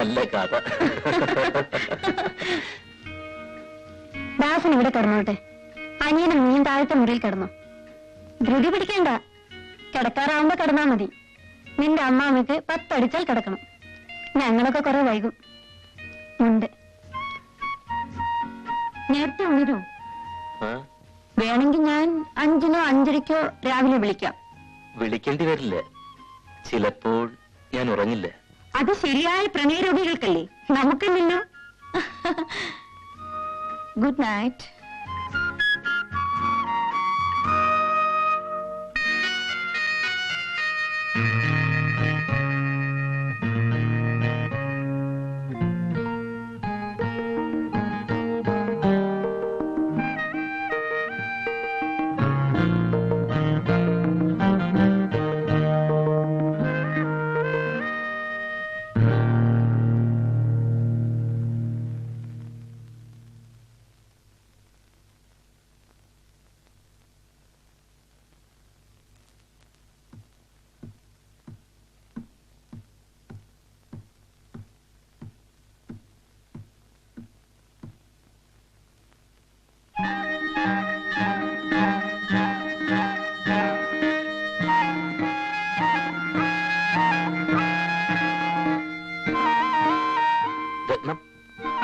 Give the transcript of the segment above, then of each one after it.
നല്ല കഥ. ദാസൻ ഇവിടെ കിടന്നോട്ടെ, അനിയനും നീയും താഴത്തെ മുറിയിൽ കിടന്നോ. ധൃതി പിടിക്കണ്ട, കിടക്കാറാവുമ്പോ കിടന്നാ മതി. നിന്റെ അമ്മാമ്മക്ക് 10 അടിച്ചാൽ കിടക്കണം. ഞങ്ങളൊക്കെ കുറെ വൈകും. ഉണ്ട്, നേരത്തെ ഉണരൂ. വേണമെങ്കിൽ ഞാൻ 5-നോ 5:30-ക്കോ രാവിലെ വിളിക്കാം. വിളിക്കേണ്ടി വരില്ല, ചിലപ്പോൾ ഞാൻ ഉറങ്ങില്ല. അത് ശരിയായ പ്രണയരോഗികൾക്കല്ലേ, നമുക്കില്ലല്ലോ. Good night.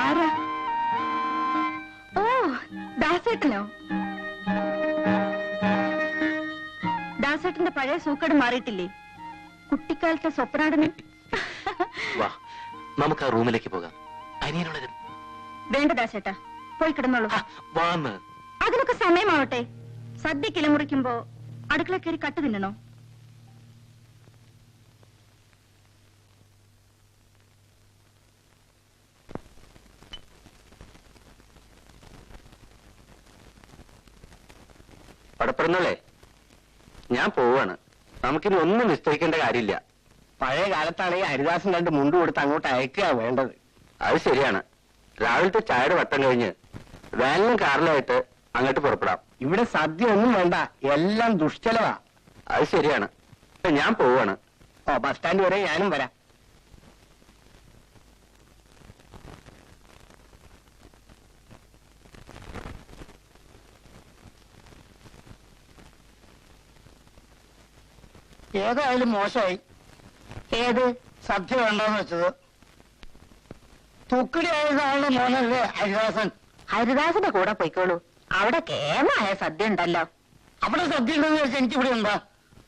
ആരാ? ഓ, ദാസേട്ടനോ? ദാസേട്ടന്റെ പഴയ സൂക്കേട് മാറിയിട്ടില്ലേ? കുട്ടിക്കാലത്തെ സ്വപ്നാടനം. വാ, നമുക്ക് ആ റൂമിലേക്ക് പോകാം. അനിയനുള്ളത് വേണ്ട ദാസേട്ടാ, പോയി കിടന്നോളൂ. വാന്ന്. അതിനൊക്കെ സമയമാവട്ടെ. സദ്യ കിലമുറിക്കുമ്പോ അടുക്കള കയറി കട്ട് തിന്നണോ? പടപ്പെടുന്നല്ലേ, ഞാൻ പോവാണ്. നമുക്കിനി ഒന്നും നിശ്ചയിക്കേണ്ട കാര്യമില്ല. പഴയ കാലത്താണെങ്കിൽ ഹരിദാസൻ 2 മുണ്ട് കൊടുത്ത് അങ്ങോട്ട് അയക്കുക വേണ്ടത്. അത് ശരിയാണ്. രാവിലത്തെ ചായയുടെ വട്ടം കഴിഞ്ഞ് വാനിലും കാറിലായിട്ട് അങ്ങോട്ട് പുറപ്പെടാം. ഇവിടെ സദ്യ ഒന്നും വേണ്ട, എല്ലാം ദുഷ്ചലവാ. അത് ശരിയാണ്. ഞാൻ പോവാണ്. ഓ, ബസ് സ്റ്റാൻഡ് വരെ ഞാനും വരാം. ഏതായാലും മോശമായി. ഏത് സദ്യ വേണ്ടെന്ന് വെച്ചത്. തുക്കിടി ആയതാണ് മോനല്ലേ ഹരിദാസൻ. ഹരിദാസന്റെ കൂടെ പോയിക്കോളൂ, അവിടെ കേമായ സദ്യ ഉണ്ടല്ലോ. അവിടെ സദ്യ ഉണ്ടെന്ന് വെച്ചാൽ എനിക്കിവിടെ എന്താ?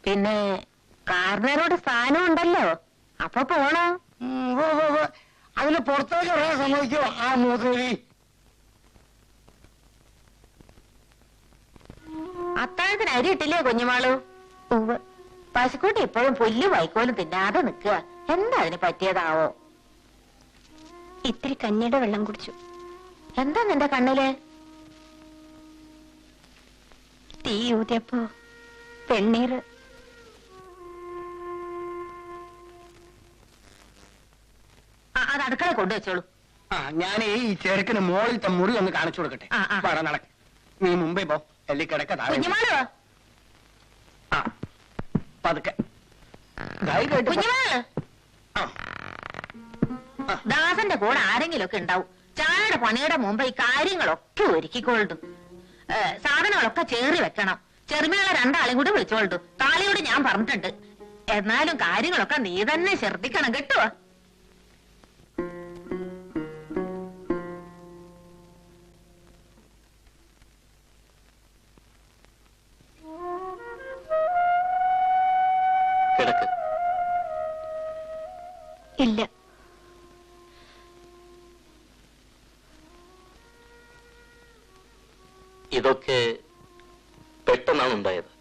പിന്നെ കാർന്നരോട് സ്ഥാനം ഉണ്ടല്ലോ, അപ്പൊ പോണോ? അതിന് പുറത്തേക്ക് വരാൻ സമ്മതിക്കോ ആ മൂസേവി? അത്താഴത്തിന് അരി ഇട്ടില്ലേ കുഞ്ഞുമാളു? പശുക്കൂട്ടി ഇപ്പോഴും പുല്ല് വൈക്കോലും തിന്നാതെ നിൽക്കുക. എന്താ അതിന് പറ്റിയതാവോ? ഇത്തിരി കഞ്ഞിയുടെ വെള്ളം കുടിച്ചു. എന്താ നിന്റെ കണ്ണില്? തീ ഊതിയപ്പോ പെണ്ണീര്. അത് അടുക്കള കൊണ്ടുവച്ചോളൂ. ഞാൻ ഈ ചെറുക്കിന് മോളിലത്തെ മുറി ഒന്ന് കാണിച്ചു കൊടുക്കട്ടെ. പറ നടക്ക, നീ മുമ്പേ പോ. എല്ലി കിടക്ക കുഞ്ഞുമാളു, പതുക്കെ ദാസന്റെ കൂടെ ആരെങ്കിലും ഒക്കെ ഉണ്ടാവും. ചായയുടെ പണിയുടെ മുമ്പ് ഈ കാര്യങ്ങളൊക്കെ ഒരുക്കിക്കൊള്ളു. സാധനങ്ങളൊക്കെ ചേറി വെക്കണം. ചെറുമേള 2 ആളെയും കൂടി വിളിച്ചോളൂ. താളിയോട് ഞാൻ പറഞ്ഞിട്ടുണ്ട്. എന്നാലും കാര്യങ്ങളൊക്കെ നീ തന്നെ ശ്രദ്ധിക്കണം കേട്ടോ. ഇല്ല, ഇതൊക്കെ പെട്ടെന്നാണ് ഉണ്ടായത്.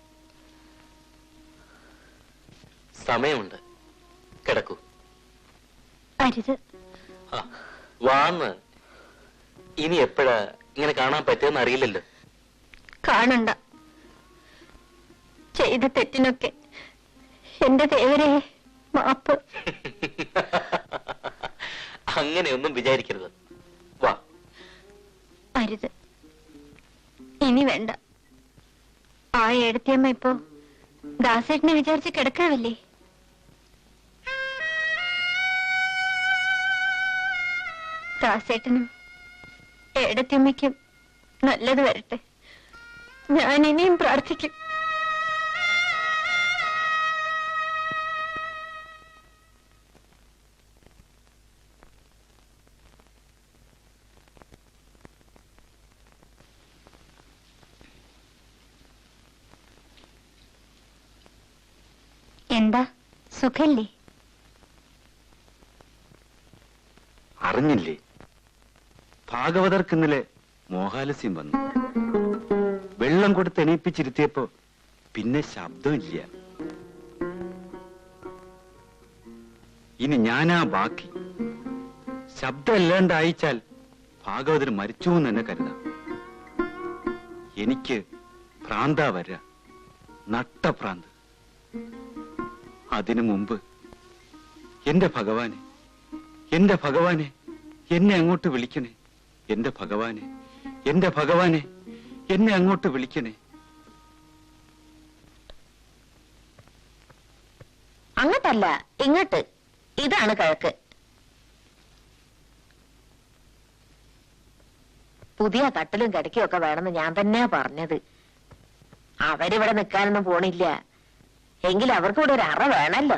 സമയമുണ്ട്, കിടക്കൂ. അരുത്. വാന്ന്. ഇനി എപ്പോഴാ ഇങ്ങനെ കാണാൻ പറ്റുമെന്ന് അറിയില്ലല്ലോ. കാണണ്ട. ചെയ്ത തെറ്റിനൊക്കെ എന്റെ ദേവരെ മാപ്പ്. അങ്ങനെയൊന്നും വിചാരിക്കരുത്. വാ. അരുത്, ഇനി വേണ്ട. ആ എഴുത്തിയമ്മ ഇപ്പോ ദാസേട്ടനെ വിചാരിച്ച് കിടക്കാവില്ലേ? ദാസേട്ടനും ഏടത്തിയമ്മയ്ക്കും നല്ലത് വരട്ടെ. ഞാൻ ഇനിയും പ്രാർത്ഥിക്കും. എന്താ സുഖല്ലേ? അറിഞ്ഞില്ലേ, ഭാഗവതർക്ക് ഇന്നലെ മോഹാലസ്യം വന്നു. വെള്ളം കൊടുത്ത് എണീപ്പിച്ചിരുത്തിയപ്പോ പിന്നെ ശബ്ദമില്ല. ഇനി ഞാനാ ബാക്കി. ശബ്ദം ഇല്ലാണ്ട് അയച്ചാൽ ഭാഗവതർ മരിച്ചു എന്ന് തന്നെ കരുതാം. എനിക്ക് ഭ്രാന്താ വരാ, നട്ടഭ്രാന്ത്. അതിനു മുമ്പ് എന്റെ ഭഗവാനെ, എന്റെ ഭഗവാനെ, എന്നെ അങ്ങോട്ട് വിളിക്കണേ. എന്റെ ഭഗവാനെ, എന്റെ ഭഗവാനെ, എന്നെ അങ്ങോട്ട് വിളിക്കണേ. അങ്ങോട്ടല്ല, ഇങ്ങോട്ട്. ഇതാണ് കിഴക്ക്. പുതിയ കട്ടിലും കിടക്കയും ഒക്കെ വേണമെന്ന് ഞാൻ തന്നെയാ പറഞ്ഞത്. അവരിവിടെ നിൽക്കാനൊന്നും പോണില്ല. എങ്കിൽ അവർക്ക് ഇവിടെ ഒരു അറ വേണല്ലോ.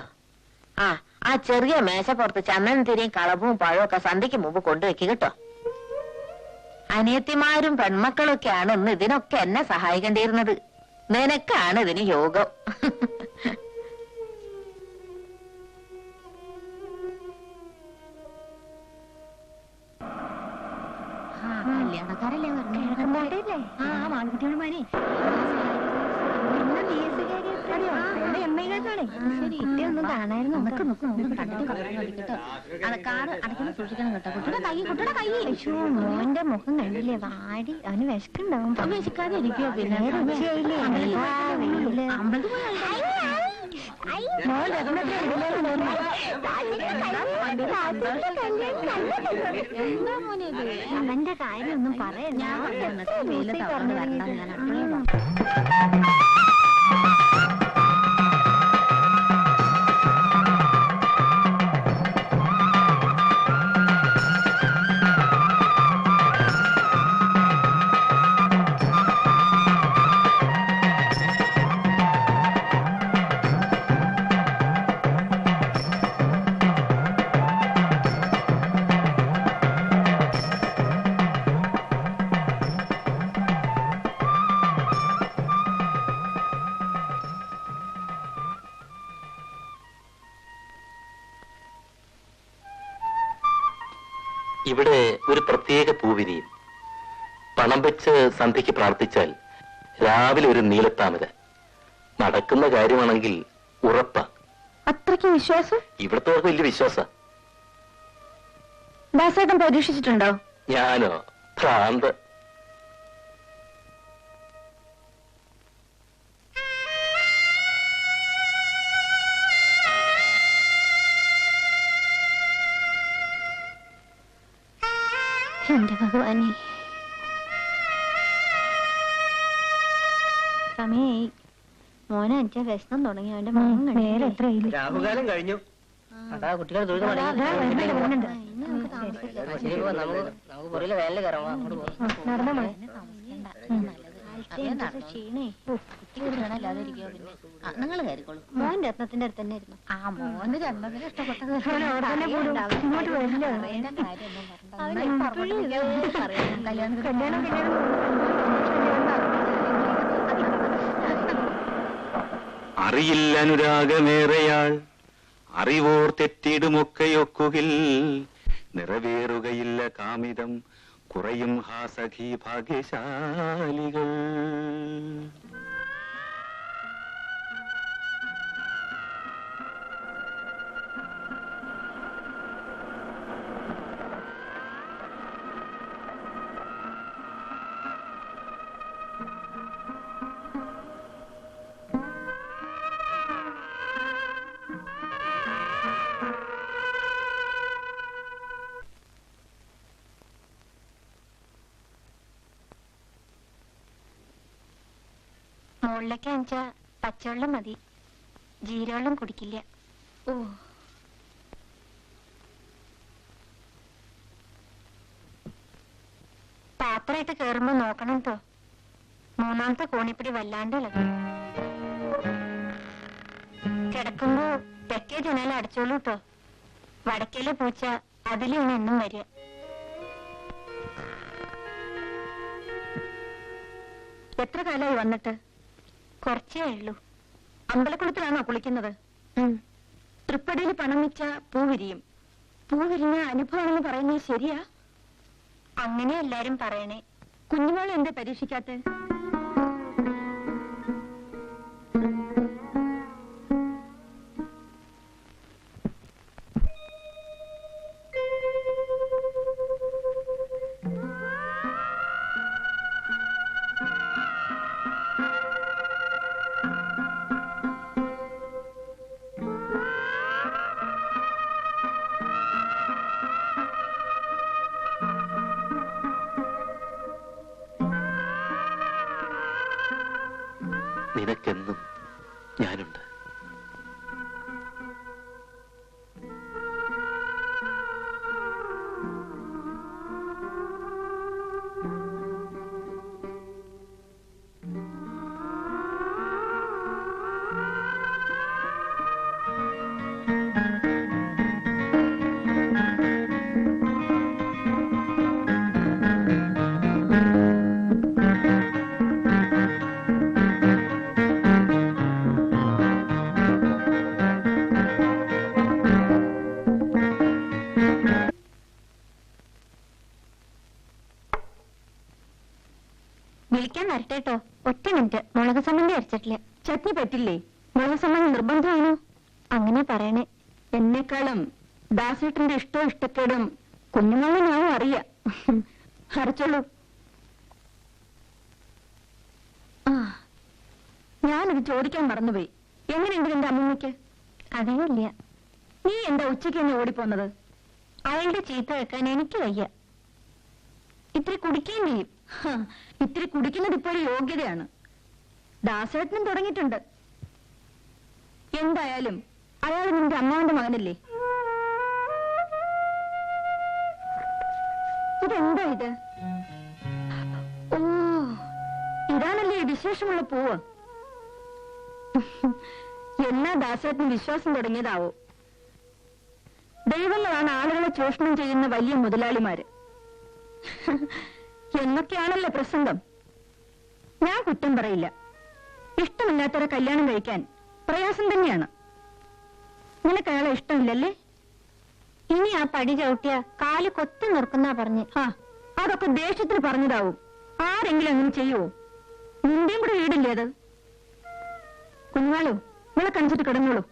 ആ ചെറിയ മേശപ്പുറത്ത് ചന്ദനം തിരിയും കളവും പഴവും ഒക്കെ സന്ധ്യയ്ക്ക് മുമ്പ് കൊണ്ടുവയ്ക്കുക കേട്ടോ. അനിയത്തിമാരും പെൺമക്കളും ഒക്കെയാണ് ഇന്ന് ഇതിനൊക്കെ എന്നെ സഹായിക്കേണ്ടിയിരുന്നത്. നിനക്കാണ് ഇതിന് യോഗം. കല്യാണക്കാരല്ലേ ആൺകുട്ടികളുമാരെ ഒന്നും കാണായിരുന്നു. മോന്റെ മുഖം കണ്ടില്ലേ, വാടി. അവന് വിശക്കുണ്ടാവും. വിശക്കാതെ ഇരിക്കോ? പിന്നെ അവന്റെ കാര്യം ഒന്നും പറയാ. ഇവിടെ ഒരു പ്രത്യേക പൂവിരിയും. പണം വെച്ച് സന്ധ്യയ്ക്ക് പ്രാർത്ഥിച്ചാൽ രാവിലെ ഒരു നീലത്താമര. നടക്കുന്ന കാര്യമാണെങ്കിൽ ഉറപ്പാ. അത്രയ്ക്ക് വിശ്വാസം? ഇവിടത്തെ വലിയ വിശ്വാസ. ദാസേട്ടൻ പരീക്ഷിച്ചിട്ടുണ്ടോ? ഞാനോ? ഭ്രാന്ത്. എന്റെ ഭഗവാനെ, സമയായി. മോനെ അഞ്ചാ വിശനം തുടങ്ങി. അവന്റെ മോൻ നേരെ എത്ര രാഹുകാലം കഴിഞ്ഞു. അതാ കുട്ടികൾ തൊഴുത് മതി. നിങ്ങൾ കയറിക്കോളൂ. മോൻ രത്നത്തിന്റെ അടുത്ത് തന്നെ ഇരുന്നു. ആ മോന് രത്നത്തിന് ഇഷ്ടപ്പെട്ടത് അറിയില്ല അനുരാഗമേറെയാൾ അറിവോർ തെറ്റിടുമൊക്കെയൊക്കുകിൽ നിറവേറുകയില്ല കാമിതം കുറയും ഹാസഖി ഭാഗ്യശാലികൾ. മുകളിലേക്ക് അഞ്ചാ പച്ചവെള്ളം മതി. ജീരവെള്ളം കുടിക്കില്ല. ഓ അപ്പുറമായിട്ട് കേറുമ്പോ നോക്കണം കേട്ടോ. മൂന്നാമത്തെ കോണിപ്പിടി വല്ലാണ്ട് ഇളകും. കിടക്കുമ്പോ തെക്കേ ജനൽ അടച്ചോളൂ കേട്ടോ. വടക്കേലെ പൂച്ച അതിലാണ് എന്നും വരിക. എത്ര കാലമായി വന്നിട്ട്? കുറച്ചേ ഉള്ളൂ. അമ്പലക്കുളത്തിലാണോ കുളിക്കുന്നത്? തൃപ്പടിയിൽ പണം വെച്ച പൂ വിരിയും. പൂ വിരിഞ്ഞ അനുഭവമാണെന്ന് പറയുന്നത് ശരിയാ? അങ്ങനെ എല്ലാരും പറയണേ. കുഞ്ഞുമോൾ എന്താ പരീക്ഷിക്കാത്ത? നിനക്കെന്നും ഞാനുണ്ട്. വിളിക്കാൻ വരട്ടെട്ടോ. ഒറ്റ മിനിറ്റ്. മുളക് സമ്മന്തി അരച്ചിട്ടില്ല. ചട്നി പറ്റില്ലേ? മുളക് സമ്മന്തി നിർബന്ധമാണോ? അങ്ങനെ പറയണേ. എന്നെക്കാളും ദാസേട്ടന്റെ ഇഷ്ടവും ഇഷ്ടക്കേടും കുഞ്ഞുമോളെ ഞാനും അറിയാം. അരച്ചോളൂ. ഞാനിത് ചോദിക്കാൻ മറന്നുപോയി. എങ്ങനെയുണ്ട് എന്റെ അമ്മൂമ്മയ്ക്ക്? അതേയില്ല. നീ എന്താ ഉച്ചയ്ക്ക് തന്നെ ഓടിപ്പോന്നത്? അവളുടെ ചീത്ത വെക്കാൻ എനിക്ക് വയ്യ. ഇത്തിരി കുടിക്കുകയും ചെയ്യും. ഇത്തിരി കുടിക്കുന്നത് ഇപ്പോഴും യോഗ്യതയാണ്. ദാസേട്ടനും തുടങ്ങിയിട്ടുണ്ട്. എന്തായാലും അയാൾ നിന്റെ അമ്മാവന്റെ മകനല്ലേ? ഇതെന്താ ഇത്? ഓ, ഇതാണല്ലേ വിശേഷമുള്ള പൂവ്. എന്നാ ദാസേട്ടന് വിശ്വാസം തുടങ്ങിയതാവോ? ദൈവങ്ങളാണ് ആളുകളെ ചൂഷണം ചെയ്യുന്ന വലിയ മുതലാളിമാര് എന്നൊക്കെയാണല്ലോ പ്രസംഗം. ഞാൻ കുറ്റം പറയില്ല. ഇഷ്ടമില്ലാത്തവരെ കല്യാണം കഴിക്കാൻ പ്രയാസം തന്നെയാണ്. നിനക്ക് അയാളെ ഇഷ്ടമില്ലല്ലേ? ഇനി ആ പടി ചവിട്ടിയ കാല് കൊത്തി നിർക്കുന്ന പറഞ്ഞ്. അതൊക്കെ ദേഷ്യത്തിന് പറഞ്ഞതാവും. ആരെങ്കിലും അങ്ങനെ ചെയ്യുവോ? നിന്റെയും കൂടെ വീടില്ലേ അത്? കുഞ്ഞാളോ, നിങ്ങളെ കണിച്ചിട്ട് കിടന്നോളൂ.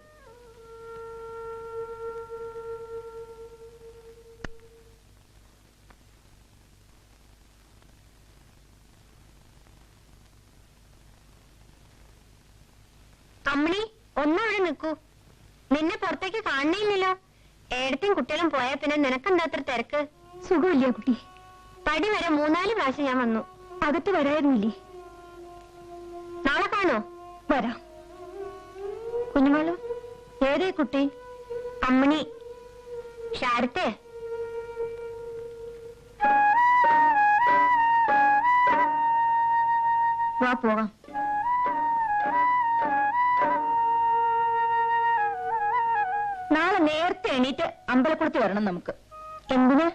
അമ്മണി, ഒന്നവിടെ നിൽക്കൂ. നിന്നെ പുറത്തേക്ക് കാണണേയില്ലല്ലോ. ഏടത്തും കുട്ടികളും പോയാ പിന്നെ നിനക്കെന്താ അത്ര തിരക്ക്? സുഖമില്ല കുട്ടി. പടി വരെ 3-4 പ്രാവശ്യം ഞാൻ വന്നു. അകത്ത് വരായിരുന്നില്ലേ? നാളെ കാണോ? വരാം. കുഞ്ഞുമോള് ഏതേ കുട്ടി? അമ്മണി. ശാരത്തെ. വാ പോകാം. നാളെ നേരത്തെ എണീറ്റ് അമ്പലക്കുളത്ത് വരണം നമുക്ക്. എന്തിന്?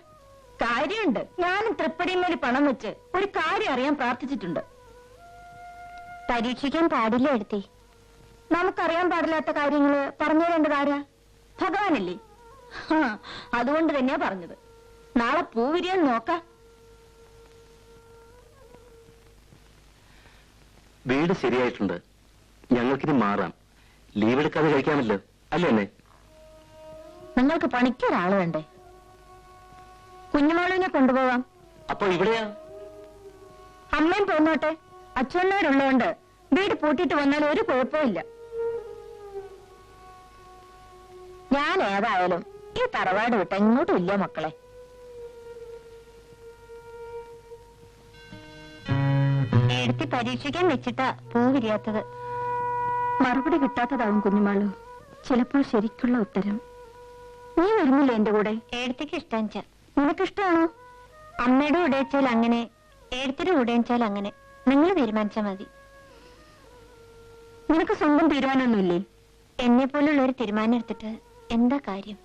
കാര്യമുണ്ട്. ഞാനും തൃപ്പടിമേൽ പണം വെച്ച് ഒരു കാര്യം അറിയാൻ പ്രാർത്ഥിച്ചിട്ടുണ്ട്. പരീക്ഷിക്കാൻ പാടില്ല എടുത്തേ. നമുക്കറിയാൻ പാടില്ലാത്ത കാര്യങ്ങള് പറഞ്ഞു തരേണ്ടത് ആരാ? ഭഗവാനല്ലേ. അതുകൊണ്ട് തന്നെയാ പറഞ്ഞത്. നാളെ പൂവിരിയാൻ നോക്കാം. വീട് ശരിയായിട്ടുണ്ട്. ഞങ്ങൾക്കിനി മാറാം. ലീവ് എടുക്കാതെ കഴിക്കാമല്ലോ, അല്ലേ എന്നെ? നിങ്ങൾക്ക് പണിക്കൊരാള് വേണ്ടേ? കുഞ്ഞുമോളിനെ കൊണ്ടുപോവാം. അപ്പൊ ഇവിടെയാ? അമ്മയും പോന്നോട്ടെ. അച്ഛനോടുള്ളതുകൊണ്ട് വീട് പൂട്ടിയിട്ട് വന്നാൽ ഒരു കുഴപ്പമില്ല. ഞാൻ ഏതായാലും ഈ തറവാട് വിട്ട് എങ്ങോട്ടും ഇല്ല മക്കളെ. എടുത്ത് പരീക്ഷിക്കാൻ വെച്ചിട്ടാ പൂ വിരിയാത്തത്. മറുപടി കിട്ടാത്തതാവും കുഞ്ഞുമാളു. ചിലപ്പോൾ ശരിക്കുള്ള ഉത്തരം. നീ വരുന്നില്ലേ എന്റെ കൂടെ? എടുത്തേക്ക് ഇഷ്ടം. നിനക്കിഷ്ടാണോ? അമ്മയുടെ കൂടെ വെച്ചാൽ അങ്ങനെ, ഏടത്തിന്റെ കൂടെ വെച്ചാൽ അങ്ങനെ നിങ്ങൾ തീരുമാനിച്ചാൽ മതി. നിനക്ക് സ്വന്തം തീരുമാനമൊന്നുമില്ലേ? എന്നെ പോലുള്ള ഒരു തീരുമാനം എടുത്തിട്ട് എന്താ കാര്യം?